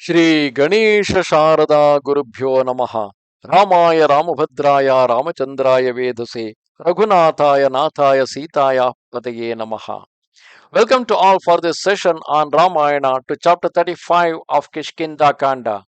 Shri Ganesha Sharada Gurubhyo Namaha Ramaya Ramabhadraya Ramachandraya Vedase Raghunathaya Nathaya Sitaya Pataye Namaha. Welcome to all for this session on Ramayana to chapter 35 of Kishkindha Kanda.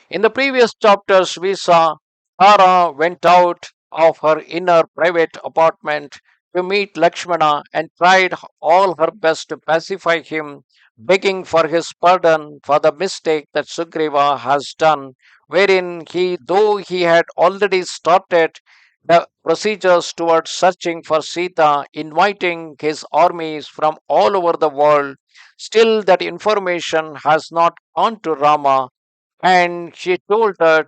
In the previous chapters, we saw Tara went out of her inner private apartment to meet Lakshmana and tried all her best to pacify him, begging for his pardon for the mistake that Sugriva has done, wherein though he had already started the procedures towards searching for Sita, inviting his armies from all over the world, still that information has not gone to Rama, and she told that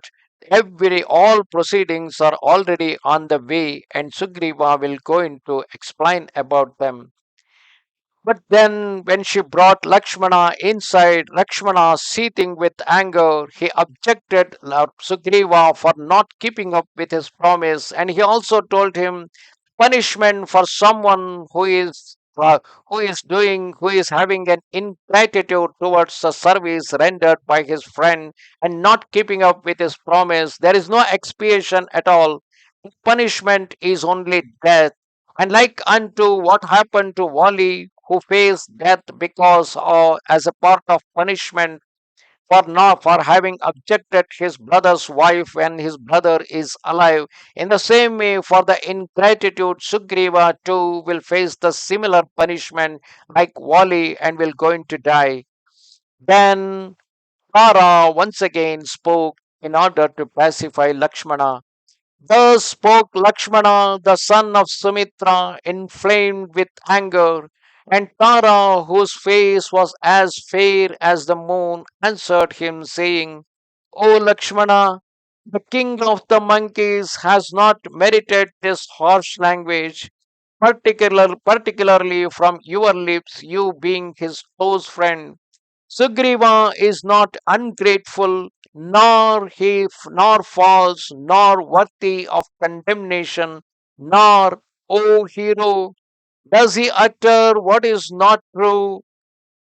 every all proceedings are already on the way and Sugriva will go in to explain about them. But then, when she brought Lakshmana inside, Lakshmana seething with anger, he objected Sugriva for not keeping up with his promise, and he also told him punishment for someone who is having an ingratitude towards the service rendered by his friend and not keeping up with his promise. There is no expiation at all. Punishment is only death. And like unto what happened to Wali, who faced death because as a part of punishment for having objected his brother's wife when his brother is alive. In the same way, for the ingratitude, Sugriva too will face the similar punishment like Wali and will going to die. Then Tara once again spoke in order to pacify Lakshmana. Thus spoke Lakshmana, the son of Sumitra, inflamed with anger. And Tara, whose face was as fair as the moon, answered him, saying, O Lakshmana, the king of the monkeys has not merited this harsh language, particularly from your lips, you being his close friend. Sugriva is not ungrateful, nor false, nor worthy of condemnation, nor, O hero, does he utter what is not true,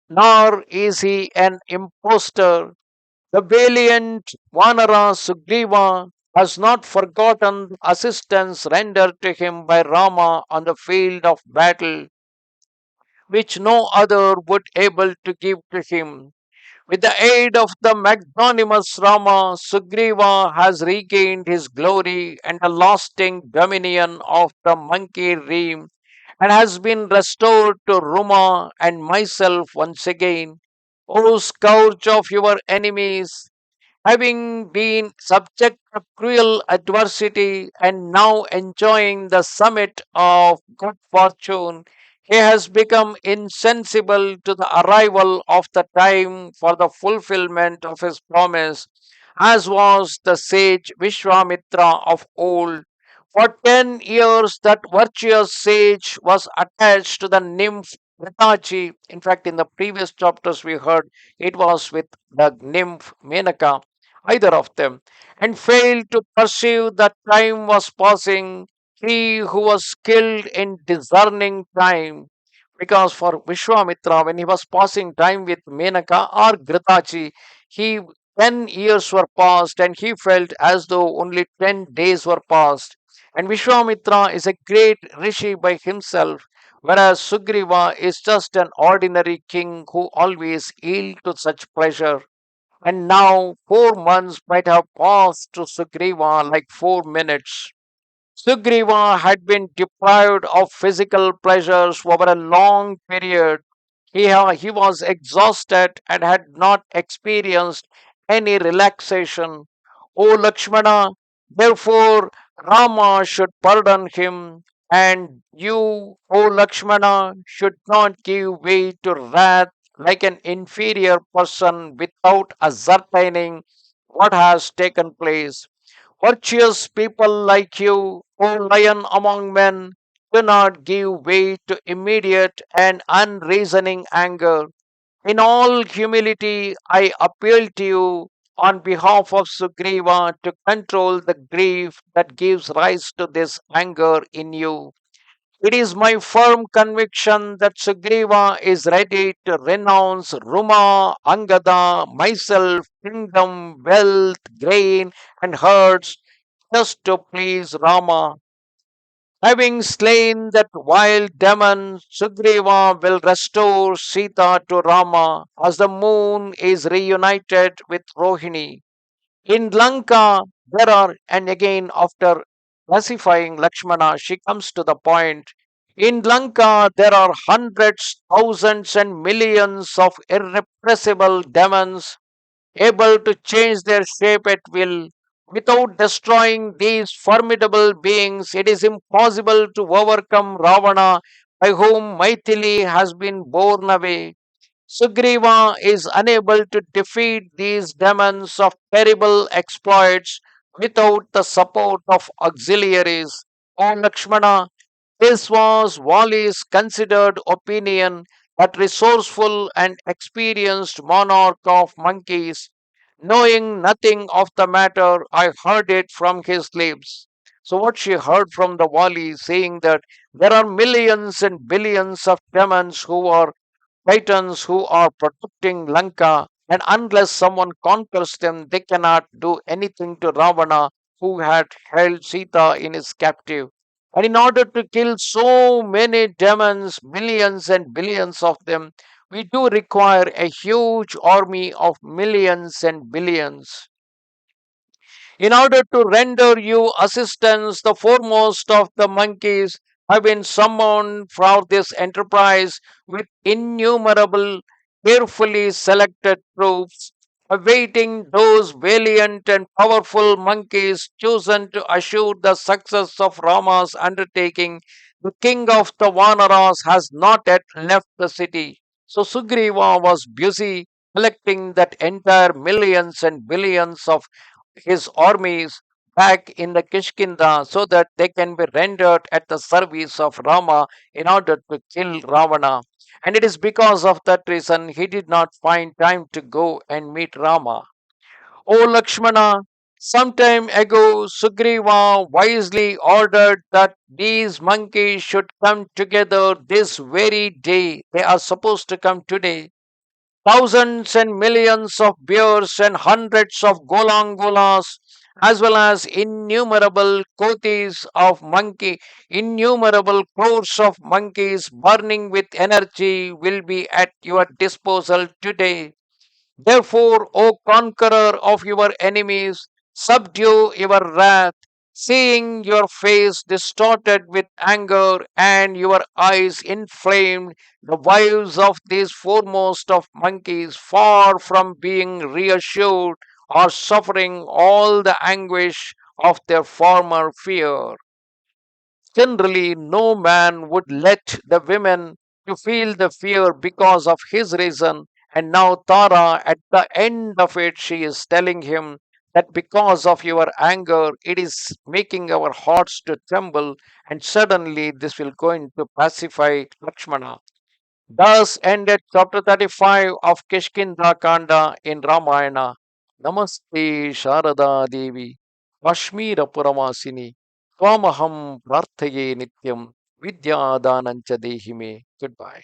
nor is he an impostor. The valiant Vanara Sugriva has not forgotten the assistance rendered to him by Rama on the field of battle, which no other would able to give to him. With the aid of the magnanimous Rama, Sugriva has regained his glory and a lasting dominion of the monkey realm and has been restored to Rama and myself once again. O scourge of your enemies, having been subject to cruel adversity and now enjoying the summit of good fortune, he has become insensible to the arrival of the time for the fulfillment of his promise, as was the sage Vishwamitra of old. For 10 years, that virtuous sage was attached to the nymph Ritachi. In fact, in the previous chapters, we heard it was with the nymph Menaka, either of them, and failed to perceive that time was passing. He who was skilled in discerning time, because for Vishwamitra, when he was passing time with Menaka or Gritachi, he 10 years were passed, and he felt as though only 10 days were passed. And Vishwamitra is a great rishi by himself, whereas Sugriva is just an ordinary king who always yield to such pleasure. And now 4 months might have passed to Sugriva like 4 minutes. Sugriva had been deprived of physical pleasures over a long period. He was exhausted and had not experienced any relaxation. O Lakshmana, therefore Rama should pardon him, and you, O Lakshmana, should not give way to wrath like an inferior person without ascertaining what has taken place. Virtuous people like you, O lion among men, do not give way to immediate and unreasoning anger. In all humility, I appeal to you on behalf of Sugriva to control the grief that gives rise to this anger in you. It is my firm conviction that Sugriva is ready to renounce Ruma, Angada, myself, kingdom, wealth, grain, and herds just to please Rama. Having slain that wild demon, Sugriva will restore Sita to Rama as the moon is reunited with Rohini. In Lanka, there are, and again after classifying Lakshmana, she comes to the point. In Lanka, there are hundreds, thousands, and millions of irrepressible demons able to change their shape at will. Without destroying these formidable beings, it is impossible to overcome Ravana, by whom Maithili has been borne away. Sugriva is unable to defeat these demons of terrible exploits without the support of auxiliaries. O Lakshmana, this was Wali's considered opinion, that resourceful and experienced monarch of monkeys. Knowing nothing of the matter, I heard it from his lips. So, what she heard from the Wali saying that there are millions and billions of demons who are Titans who are protecting Lanka, and unless someone conquers them, they cannot do anything to Ravana, who had held Sita in his captive. And in order to kill so many demons, millions and billions of them, we do require a huge army of millions and billions. In order to render you assistance, the foremost of the monkeys have been summoned for this enterprise with innumerable carefully selected troops, awaiting those valiant and powerful monkeys chosen to assure the success of Rama's undertaking. The king of the Vanaras has not yet left the city. So Sugriva was busy collecting that entire millions and billions of his armies back in the Kishkindha so that they can be rendered at the service of Rama in order to kill Ravana. And it is because of that reason he did not find time to go and meet Rama. O Lakshmana, some time ago Sugriva wisely ordered that these monkeys should come together this very day. They are supposed to come today. Thousands and millions of bears and hundreds of golangolas, as well as innumerable kotis of monkey, innumerable crores of monkeys burning with energy will be at your disposal today. Therefore, O conqueror of your enemies, subdue your wrath, seeing your face distorted with anger and your eyes inflamed. The wives of these foremost of monkeys, far from being reassured, are suffering all the anguish of their former fear. Generally, no man would let the women to feel the fear because of his reason. And now Tara, at the end of it, she is telling him that because of your anger, it is making our hearts to tremble, and suddenly this will going to pacify Lakshmana. Thus ended chapter 35 of Kishkindha Kanda in Ramayana. Namaste Sharada Devi Kashmira Puramasini Twamaham Prarthaye Nityam Vidya Danancha Dehime. Goodbye.